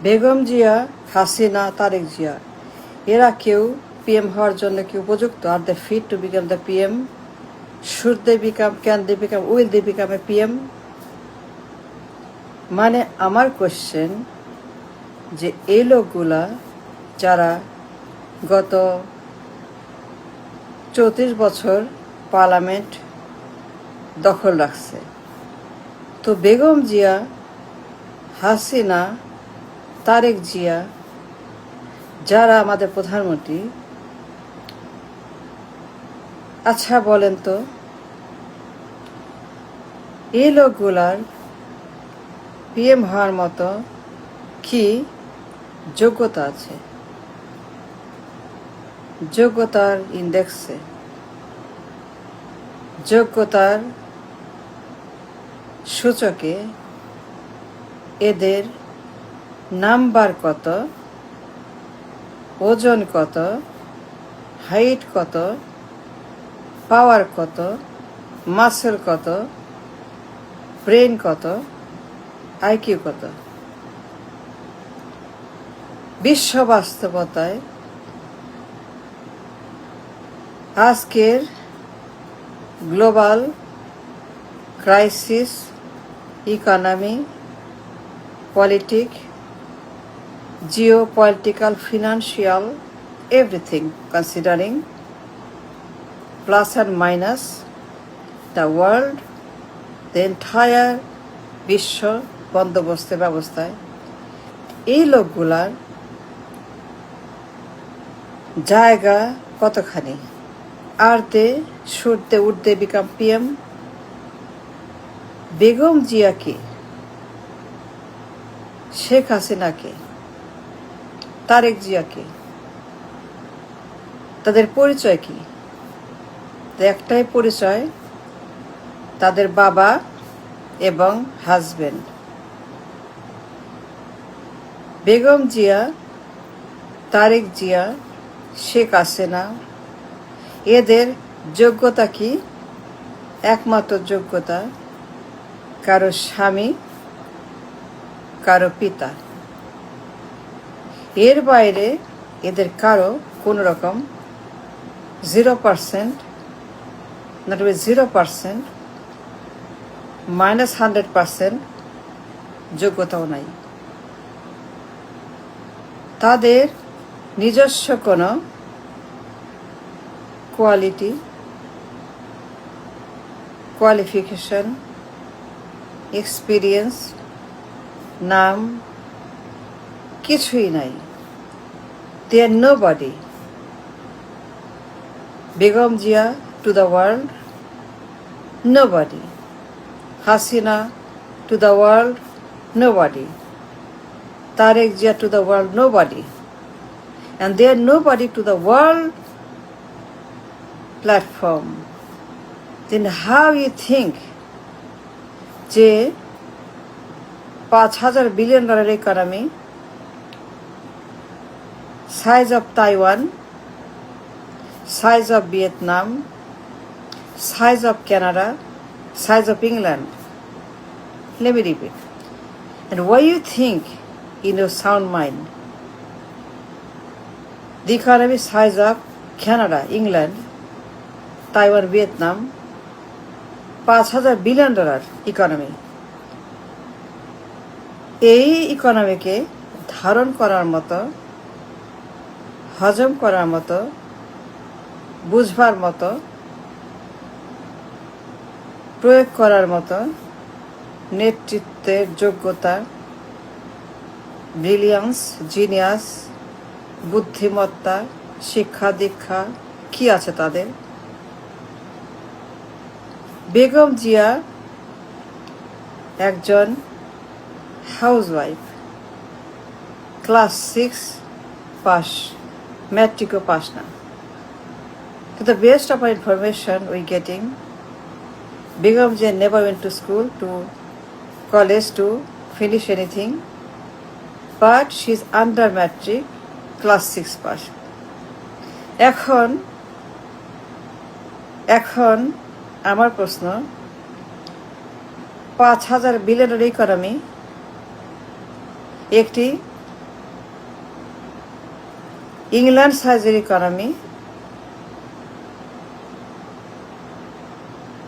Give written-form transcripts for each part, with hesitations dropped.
বেগম জিয়া, হাসিনা, তারেক জিয়া এরা কেউ পিএম হওয়ার জন্য কি উপযুক্ত? Are they fit to become the PM? Should they become, can they become, will they become a PM? মানে আমার কোশ্চেন যে এই লোকগুলা যারা গত 34 বছর পার্লামেন্ট দখল রাখছে, তো বেগম জিয়া, হাসিনা, তারেক জিয়া যারা আমাদের প্রধানমন্ত্রী, আচ্ছা বলেন তো এই লোকগুলার পিএম হওয়ার মতো কি যোগ্যতা আছে? যোগ্যতার ইন্ডেক্সে, যোগ্যতার সূচকে এদের নাম্বার কত, ওজন কত, হাইট কত, পাওয়ার কত, মাসেল কত, ব্রেন কত, আইকিউ কত? বিশ্ব বাস্তবতায় আজকের global crisis, economy, politic, geopolitical, financial, everything considering, plus and minus, the world, the entire বিশ্ব বন্দোবস্তের ব্যবস্থায় এই লোকগুলার জায়গা কতখানি? Are they should they would they become PM? Begum জিয়াকে, শেখ হাসিনাকে, তারেক জিয়াকে তাদের পরিচয় কি? একটাই পরিচয়, তাদের বাবা এবং হাজবেন্ড। বেগম জিয়া, তারেক জিয়া, শেখ হাসিনা এদের যোগ্যতা কি? একমাত্র যোগ্যতা কারো স্বামী, কারো পিতা। এর বাইরে এদের কারো কোনো রকম 0%, not even 0%, -100% যোগ্যতাও নাই। তাদের নিজস্ব কোনো কোয়ালিটি, কোয়ালিফিকেশন, এক্সপিরিয়েন্স, নাম কিছুই নাই। They are nobody. Begum Jia to the world, nobody. Hasina to the world, nobody. Tarek Jia to the world, nobody. And they are nobody to the world platform. Then how you think যে $5,000 billion economy, size of Taiwan, size of Vietnam, size of Canada, size of England. Let me repeat. And why you think in your sound mind the economy size of Canada, England, Taiwan, Vietnam, $5,000 billion economy, এই ইকোনমিকে ধারণ করার মতো, হজম করার মতো, বুঝবার মতো, প্রয়োগ করার মতো নেতৃত্বের যোগ্যতা, ব্রিলিয়ান্স, জিনিয়াস, বুদ্ধিমত্তা, শিক্ষা দীক্ষা কি আছে তাদের? বেগম জিয়া একজন হাউসওয়াইফ, ক্লাস 6 পাস, ম্যাট্রিকও পাস না। To the best of our information we getting, Begum Jia never went to school, to college to finish anything, but she is under matric, class 6 pass. এখন আমার প্রশ্ন, 5,000 বিলিয়নের ইকোনমি একটি England সাইজের economy,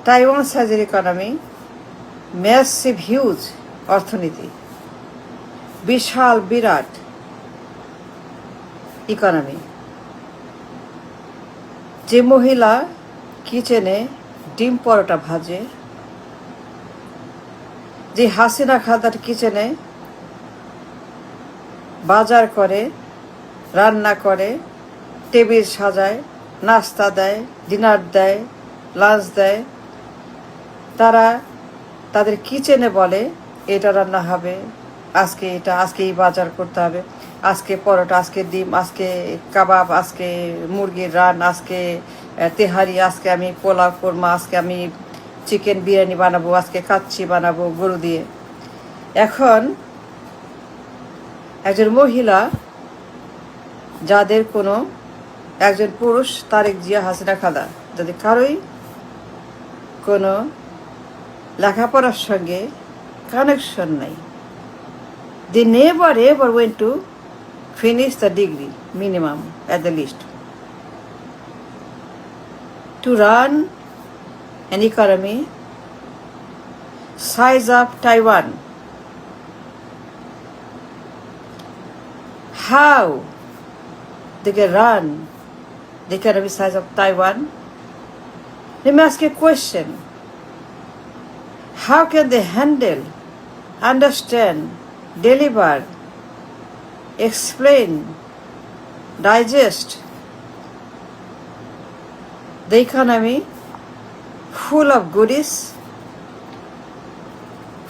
Taiwan সাইজের economy, massive huge অর্থনীতি, বিশাল বিরাট economy. যে মহিলা কিচেনে ডিম পরোটা ভাজে, যে হাসিনা খাদার কিচেনে বাজার করে, রান্না করে, টেবিল সাজায়, নাস্তা দেয়, ডিনার দেয়, লাঞ্চ দেয়, তারা তাদের কিচেনে বলে এটা রান্না হবে, আজকে এটা, আজকে এই বাজার করতে হবে, আজকে পরোটা, আজকে ডিম, আজকে কাবাব, আজকে মুরগির রান, আজকে তেহারি, আজকে আমি পোলাও কোরমা, আজকে আমি চিকেন বিরিয়ানি বানাবো, আজকে কাচ্চি বানাবো গরু দিয়ে। এখন একজন মহিলা, যাদের কোনো একজন পুরুষ তারেক জিয়া, হাসিনা খাদা, যাদের কারোই কোনো লেখাপড়ার সঙ্গে কানেকশন নাই, they never ever went to finish the degree minimum at the least to run an economy size of Taiwan. How they can run the economy size of Taiwan? Let me ask you a question. How can they handle, understand, deliver, explain, digest the economy full of goodies,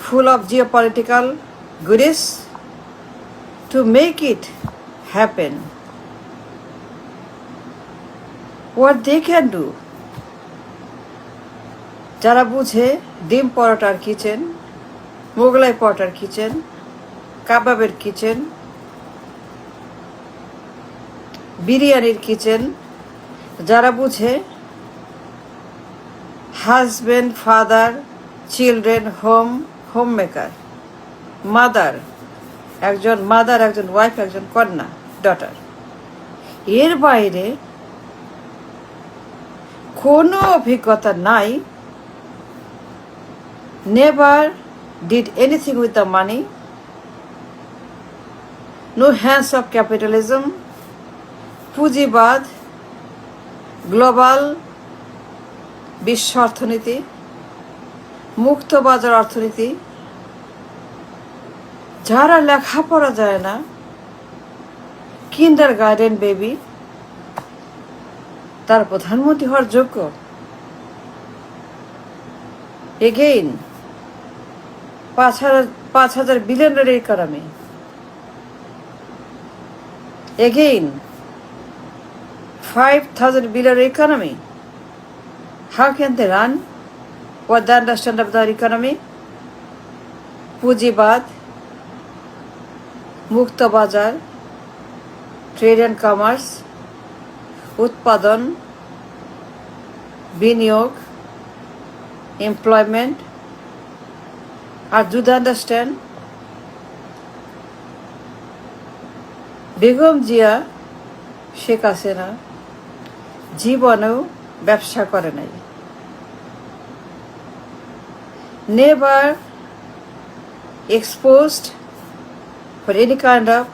full of geopolitical goodies, to make it happen? What they can do? যারা বুঝে ডিম পরোটার kitchen, Mughlai পরোটার kitchen, কাবাবের kitchen, বিরিয়ানির kitchen, যারা বুঝে husband, father, children, home maker, mother, একজন মাদার, একজন ওয়াইফ, একজন কন্যা, ডটার, এর বাইরে কোনো অভিজ্ঞতা নাই, never did anything with the money, no hands of capitalism, পুঁজিবাদ, গ্লোবাল বিশ্ব অর্থনীতি, মুক্ত বাজার অর্থনীতি, যারা লেখাপড়া যায় না, কিন্ডার গার্ডেন বেবি, তার প্রধানমন্ত্রী হওয়ার যোগ্য? Again 5,000 billion dollar economy, again 5,000 billion economy. How can they run? What they understand of their economy? পুঁজিবাদ, মুক্ত বাজার, ট্রেড অ্যান্ড কমার্স, উৎপাদন, বিনিয়োগ, এমপ্লয়মেন্ট। আর do they understand? Begum Zia, Sheikh Hasina জীবনেও ব্যবসা করে নাই, never exposed for any kind of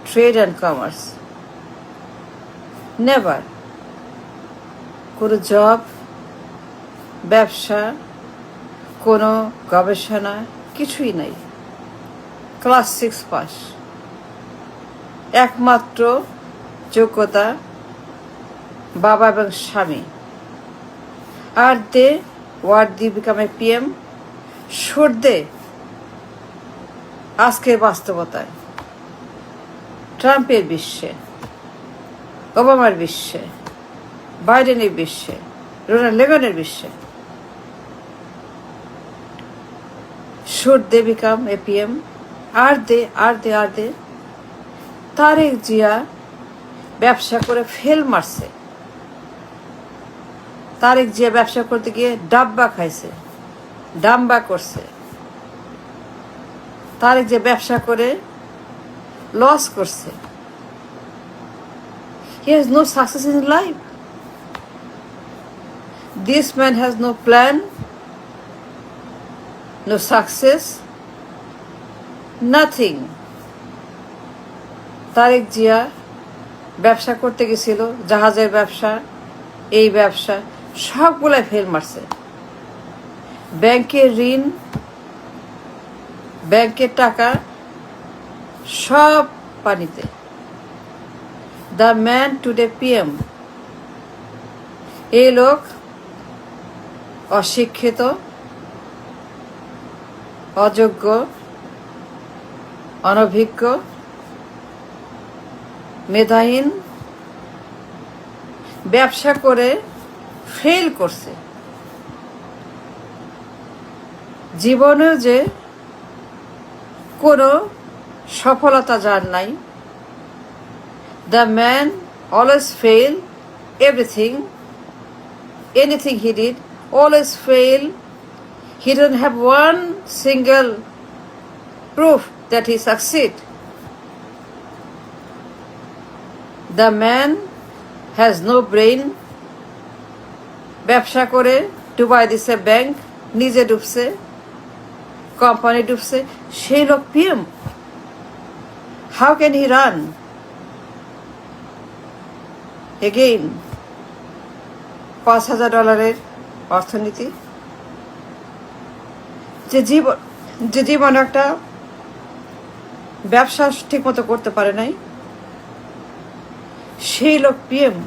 trade and commerce, never কোনো জব, ব্যবসা, কোনো গবেষণা কিছুই নাই, ক্লাস 6 পাস। একমাত্র যোগ্যতা বাবা এবং স্বামী। Are they would they become a PM should they আজকের বাস্তবতায়, ট্রাম্পের বিশ্বে, ওবামার বিশ্বে, বাইডেনের বিশ্বে, রোনাল্ড রেগানের বিশ্বে, should they become a PM? আর দে তারেক জিয়া ব্যবসা করে ফেল মারছে। তারেক জিয়া ব্যবসা করতে গিয়ে ডাব্বা খাইছে, ডাম্বা করছে। তারেক জিয়া ব্যবসা করে লস করছে। He has no success in life. This man has no plan, no success, nothing. Tarique Zia ব্যবসা করতে গেছিল, জাহাজের ব্যবসা, এই ব্যবসা সবগুলাই ফেল মারছে। ব্যাংকের ঋণ, ব্যাংকের টাকা সব পানিতে। দ্য ম্যান টুডে PM, এই লোক অশিক্ষিত, অযোগ্য, অনভিজ্ঞ, মেধাহীন, ব্যবসা করে ফেল করছে। জীবনেও যে কোনো সফলতা যার নাই। The man always fail everything, anything he did, always fail. He doesn't have one single proof that he succeed. The man has no brain. ব্যবসা করে ডুবাই দিছে ব্যাংক, নিজে ডুবছে, কোম্পানি ডুবছে, সেই লোক PM. How can he run? Again, $5,000 অর্থনীতি, যে জীবন একটা ব্যবসা ঠিক মতো করতে পারে নাই, সেই লোক PM.